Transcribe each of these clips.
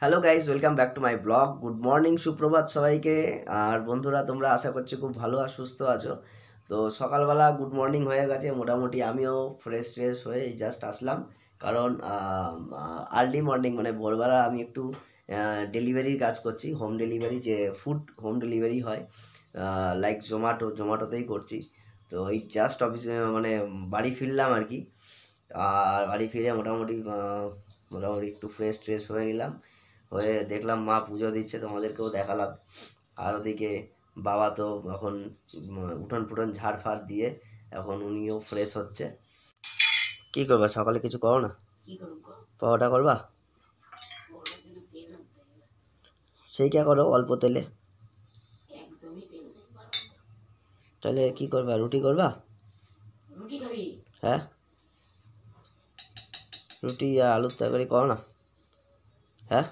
Hello guys, welcome back to my blog. Good morning, সুপ্রভাত সবাইকে। আর বন্ধুরা, তোমরা আশা করছি খুব ভালো আর সুস্থ আছো। তো সকালবেলা গুড মর্নিং হয়ে গেছে, মোটামুটি আমিও ফ্রেশ ট্রেশ হয়ে জাস্ট আসলাম। কারণ আর্লি মর্নিং মানে ভোরবেলা আমি একটু ডেলিভারির কাজ করছি, হোম ডেলিভারি, যে ফুড হোম ডেলিভারি হয়, লাইক জোম্যাটোতেই করছি। তো এই জাস্ট অফিসে মানে বাড়ি ফিরলাম আর কি। আর বাড়ি ফিরে মোটামুটি একটু ফ্রেশ ট্রেশ হয়ে নিলাম, হয়ে দেখলাম মা পুজো দিচ্ছে, তোমাদেরকেও দেখালাম। আর ওদিকে বাবা তো এখন উঠোন ফুটন ঝাড় ফাড় দিয়ে এখন উনিও ফ্রেশ হচ্ছে। কি করবা সকালে, কিছু করো না? পরোটা করবা? সেই কে করো অল্প তেলে, তাহলে কি করবা? রুটি করবা? হ্যাঁ, রুটি আর আলুর তরকারি করো না? হ্যাঁ,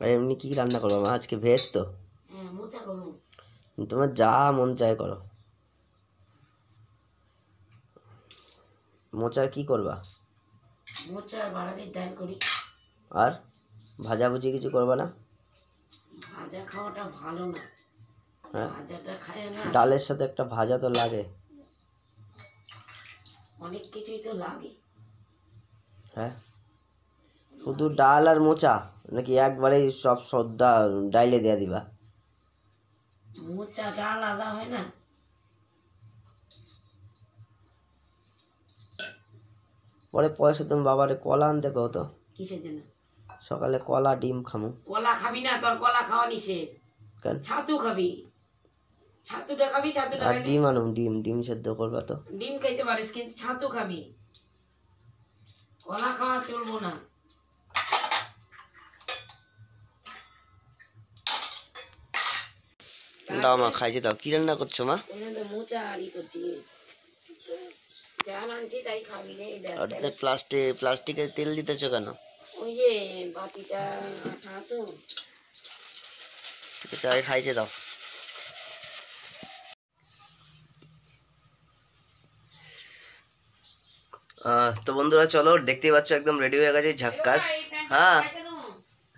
আর এমনি কি রান্না করবো মা আজকে? ভেজ তো? তোমার যা মন চায় করো। মোচার কি করবা? মোচার বাড়ালির ডাল করি। আর ভাজাভুজি কিছু করবা না? ভাজা খাওয়াটা ভালো না। হ্যাঁ, ভাজাটা খায় না, ডালের সাথে একটা ভাজা তো লাগে। অনেক কিছুই তো লাগে। হ্যাঁ, শুধু ডাল আর মোচা নাকি একবারেই সব সদ্যা ডাইলে দেয়া দিবা? মোচা ডাল আলাদা হয় না। পরে পয়সা তুমি বাবারে কলা আনতে কও তো। কিসের জন্য? সকালে কলা ডিম খামু। কলা খাবি না, তোর কলা খাওয়া নিষেধ। কেন? ছাতু খাবি, ছাতুটা খাবি, ছাতুটা আর খাবি। ডিম আনুম, ডিম সেদ্ধ করবা তো? ডিম খাইতে পারিস কিন্তু ছাতু খাবি, কলা খাওয়া চলবো না। দাও মা, খাইতে দাও। কি রান্না করছো মা? মোচা আড়ি করছি, যা আনছি তাই খাবি রে। ওটাতে প্লাস্টিকের তেল দিতেছো কেন? ওই যে বাটিটা আঠা তো। ঠিক আছে, আগে খাইতে দাও। তো বন্ধুরা চলো, দেখতেই পাচ্ছ একদম রেডি হয়ে গেছে, ঝাক্কাস। হ্যাঁ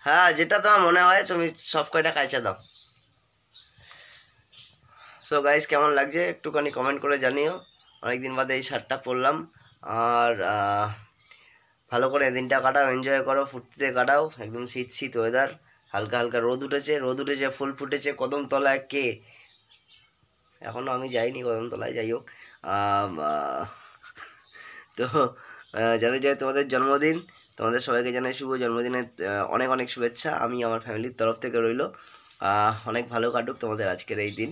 হ্যাঁ, যেটা তোমার মনে হয় তুমি সব কয়টা খাইচা দাও। সো গাইস, কেমন লাগছে একটুখানি কমেন্ট করে জানিও। অনেকদিন বাদে এই শার্টটা পরলাম। আর ভালো করে দিনটা কাটাও, এনজয় করো, ফুর্তিতে কাটাও। একদম শীত শীত ওয়েদার, হালকা হালকা রোদ উঠেছে, ফুল ফুটেছে কদমতলায়। কে এখনও আমি যাইনি কদমতলায়, যাই হোক। তো যাদের যাদের তোমাদের জন্মদিন, তোমাদের সবাইকে জানাই শুভ জন্মদিনের অনেক অনেক শুভেচ্ছা। আমি আমার ফ্যামিলির তরফ থেকে রইল। অনেক ভালো কাটুক তোমাদের আজকের এই দিন।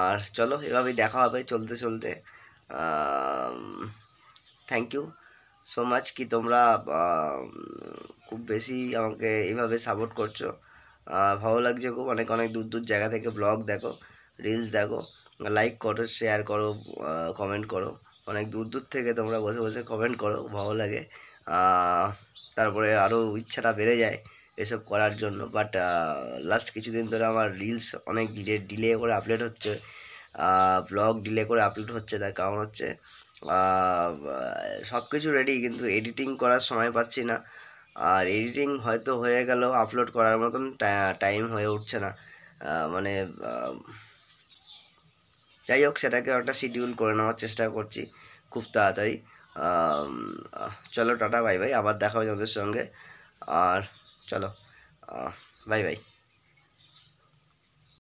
আর চলো, এভাবেই দেখা হবে চলতে চলতে। থ্যাংক ইউ সো মাচ কি তোমরা খুব বেশি আমাকে এইভাবে সাপোর্ট করছো। ভালো লাগছে খুব। অনেক অনেক দূর দূর জায়গা থেকে ব্লগ দেখো, রিলস দেখো, লাইক করো, শেয়ার করো, কমেন্ট করো। অনেক দূর দূর থেকে তোমরা বসে বসে কমেন্ট করো, ভালো লাগে। তারপরে আরও ইচ্ছাটা বেড়ে যায় এসব করার জন্য। বাট লাস্ট কিছুদিন ধরে আমার রিলস অনেক ডিলে করে আপলোড হচ্ছে, ব্লগ ডিলে করে আপলোড হচ্ছে। তার কারণ হচ্ছে সব কিছু রেডি, কিন্তু এডিটিং করার সময় পাচ্ছি না। আর এডিটিং হয়তো হয়ে গেল, আপলোড করার মতন টাইম হয়ে উঠছে না। মানে যাই হোক, সেটাকে একটা শিডিউল করে নেওয়ার চেষ্টা করছি খুব তাড়াতাড়ি। চলো টাটা, বাই বাই, আবার দেখা হবে তোমাদের সঙ্গে। আর চলো, বাই বাই।